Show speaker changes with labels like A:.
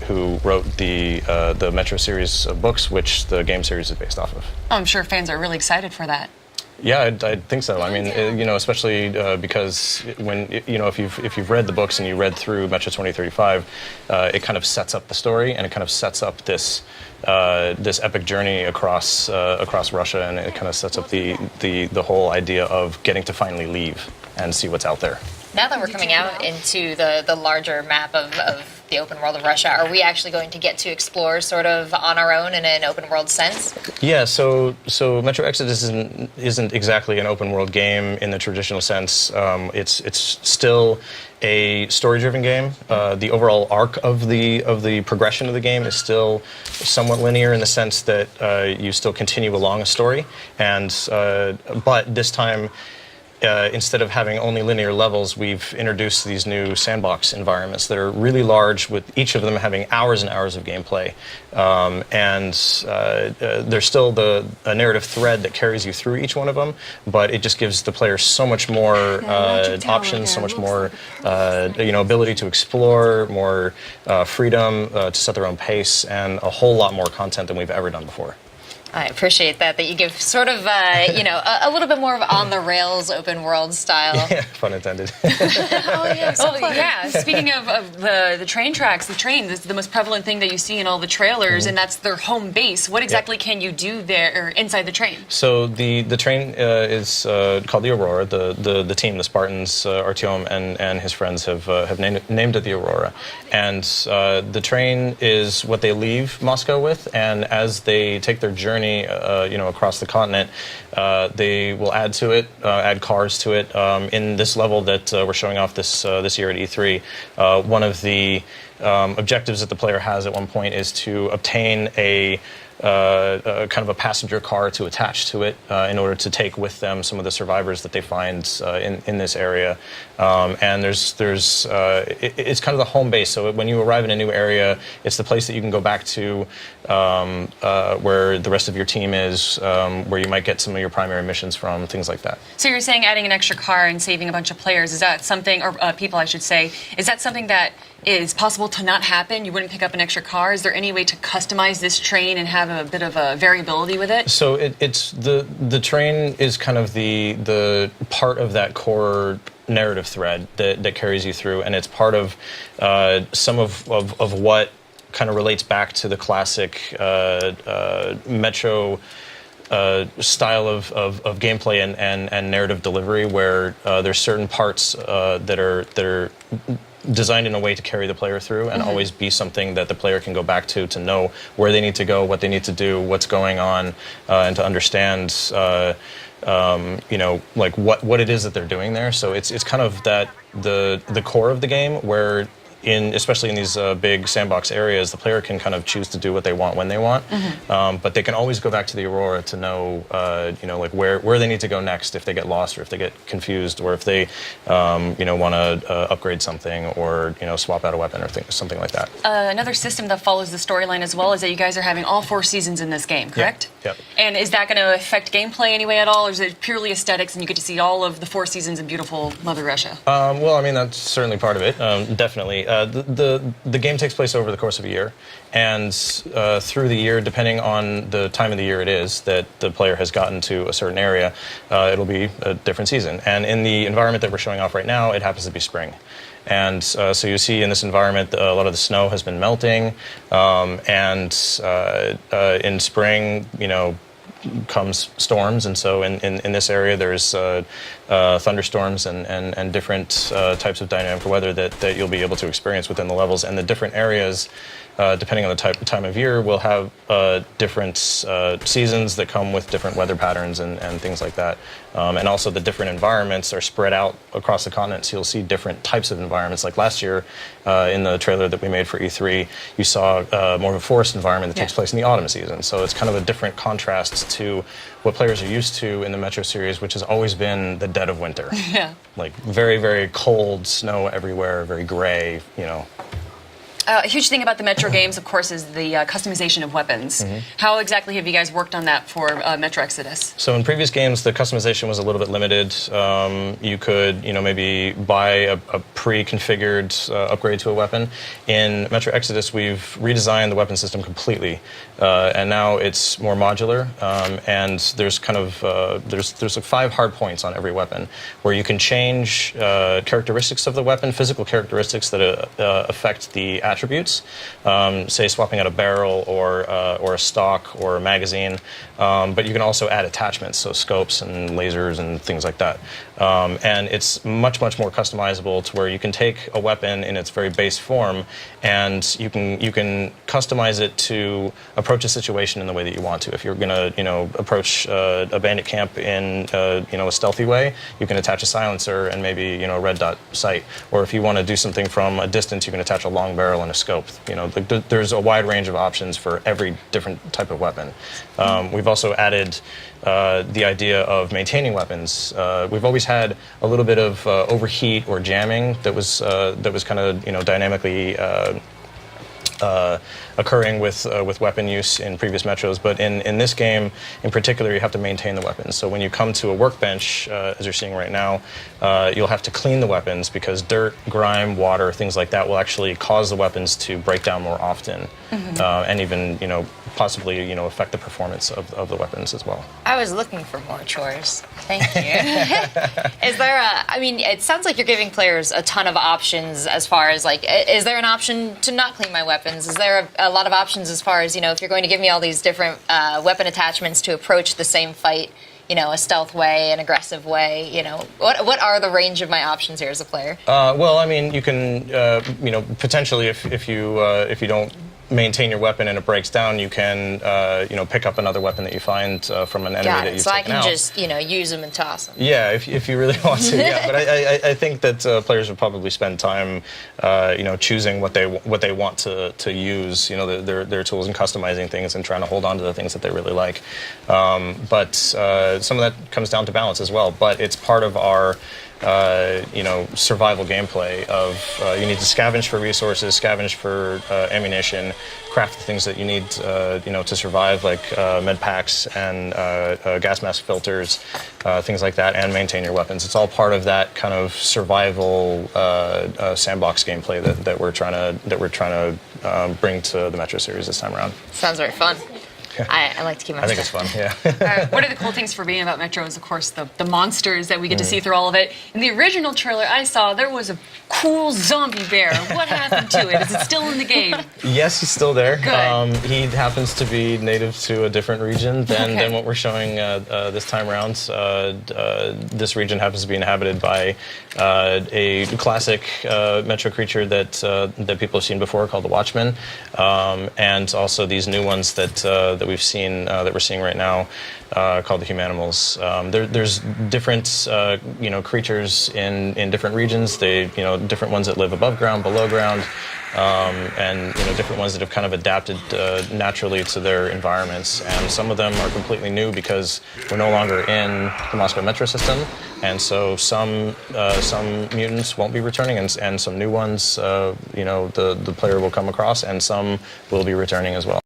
A: who wrote the Metro series of books, which the game series is based off of.
B: Oh, I'm sure fans are really excited for that.
A: Yeah, I think so. I mean, especially because when if you've read the books and you read through Metro 2035, it kind of sets up the story, and it kind of sets up this epic journey across Russia, and it kind of sets up the whole idea of getting to finally leave and see what's out there.
C: Now that we're coming out into the larger map of the open world of Russia, are we actually going to get to explore sort of on our own in an open world sense?
A: Yeah, so Metro Exodus isn't exactly an open world game in the traditional sense. It's still a story-driven game. The overall arc of the progression of the game is still somewhat linear in the sense that you still continue along a story, but this time, instead of having only linear levels, we've introduced these new sandbox environments that are really large, with each of them having hours and hours of gameplay. There's still a narrative thread that carries you through each one of them, but it just gives the player so much more options, so much more ability to explore, more freedom to set their own pace, and a whole lot more content than we've ever done before.
C: I appreciate that you give sort of, a little bit more of on-the-rails open world style.
A: Yeah, pun intended.
B: Oh, yeah. So yeah, speaking of the train tracks, the train is the most prevalent thing that you see in all the trailers, and that's their home base. What exactly can you do there, or inside the train?
A: So the train is called the Aurora. The team, the Spartans, Artyom and his friends have named it the Aurora. And the train is what they leave Moscow with, and as they take their journey across the continent, they will add to it, add cars to it. In this level that we're showing off this year at E3, one of the objectives that the player has at one point is to obtain a kind of a passenger car to attach to it in order to take with them some of the survivors that they find in this area. And it's kind of the home base. So when you arrive in a new area, it's the place that you can go back to where the rest of your team is, where you might get some of your primary missions from, things like that.
B: So you're saying adding an extra car and saving a bunch of players, is that something, or people I should say, is that something that is possible to not happen? You wouldn't pick up an extra car? Is there any way to customize this train and have a bit of a variability with it?
A: So it's the train is kind of the part of that core narrative thread that carries you through, and it's part of some of what kind of relates back to the classic Metro style of gameplay and narrative delivery, where there's certain parts that are designed in a way to carry the player through and always be something that the player can go back to know where they need to go, what they need to do, what's going on, and to understand like what it is that they're doing there. So it's kind of that the core of the game, where especially in these big sandbox areas, the player can kind of choose to do what they want when they want, but they can always go back to the Aurora to know, like where they need to go next if they get lost, or if they get confused, or if they, want to upgrade something, or swap out a weapon or something like that.
B: Another system that follows the storyline as well is that you guys are having all 4 seasons in this game, correct?
A: Yep.
B: And is that going to affect gameplay anyway at all, or is it purely aesthetics and you get to see all of the 4 seasons in beautiful Mother Russia?
A: Well, I mean, that's certainly part of it, definitely. The game takes place over the course of a year, and through the year, depending on the time of the year it is that the player has gotten to a certain area, it'll be a different season. And in the environment that we're showing off right now, it happens to be spring. And so you see in this environment, a lot of the snow has been melting, and in spring, comes storms, and so in this area there's thunderstorms and different types of dynamic weather that you'll be able to experience within the levels, and the different areas, depending on the time of year, will have different seasons that come with different weather patterns and things like that. And also the different environments are spread out across the continent, so you'll see different types of environments. Like last year, in the trailer that we made for E3, you saw more of a forest environment that takes place in the autumn season. So it's kind of a different contrast to what players are used to in the Metro series, which has always been the dead of winter.
B: Yeah.
A: Like very, very cold, snow everywhere, very gray,
B: A huge thing about the Metro games, of course, is the customization of weapons. How exactly have you guys worked on that for Metro Exodus?
A: So in previous games, the customization was a little bit limited. You could, maybe buy a pre-configured upgrade to a weapon. In Metro Exodus, we've redesigned the weapon system completely, and now it's more modular. And there's kind of there's like 5 hard points on every weapon where you can change characteristics of the weapon, physical characteristics that affect the attributes. Say swapping out a barrel or a stock or a magazine. But you can also add attachments, so scopes and lasers and things like that. And it's much more customizable to where you can take a weapon in its very base form and you can customize it to approach a situation in the way that you want to. If you're going to approach a bandit camp in a stealthy way, you can attach a silencer and maybe a red dot sight. Or if you want to do something from a distance, you can attach a long barrel and a scope. There's a wide range of options for every different type of weapon. We've also added the idea of maintaining weapons. We've always had a little bit of overheat or jamming that was kind of dynamically occurring with weapon use in previous Metros, but in this game in particular, you have to maintain the weapons. So when you come to a workbench, as you're seeing right now, you'll have to clean the weapons because dirt, grime, water, things like that will actually cause the weapons to break down more often, and even possibly affect the performance of the weapons as well.
C: I was looking for more chores. Thank you. Is there it sounds like you're giving players a ton of options as far as is there an option to not clean my weapons? Is there a lot of options as far as, if you're going to give me all these different weapon attachments to approach the same fight, a stealth way, an aggressive way, what are the range of my options here as a player?
A: Well, you can, potentially if you don't maintain your weapon and it breaks down, you can, pick up another weapon that you find from an enemy that you've taken out.
C: So I can just, use them and toss them.
A: Yeah, if you really want to. Yeah, but I think that players would probably spend time, choosing what they want to use, their tools and customizing things and trying to hold on to the things that they really like. But some of that comes down to balance as well. But it's part of our survival gameplay of you need to scavenge for resources, scavenge for ammunition, craft the things that you need, to survive, like med packs and gas mask filters, things like that, and maintain your weapons. It's all part of that kind of survival sandbox gameplay that we're trying to bring to the Metro series this time around.
C: Sounds very fun. I like to keep my
A: I think it's fun, yeah.
B: One of the cool things for being about Metro is, of course, the monsters that we get to see through all of it. In the original trailer I saw, there was a cool zombie bear. What happened to it? Is it still in the game?
A: Yes, he's still there.
B: Good.
A: He happens to be native to a different region than what we're showing this time around. This region happens to be inhabited by a classic Metro creature that people have seen before called the Watchmen, and also these new ones that we've seen that we're seeing right now called the Humanimals. There's different creatures in different regions. They different ones that live above ground, below ground, and different ones that have kind of adapted naturally to their environments. And some of them are completely new because we're no longer in the Moscow Metro system, and so some mutants won't be returning, and some new ones the player will come across, and some will be returning as well.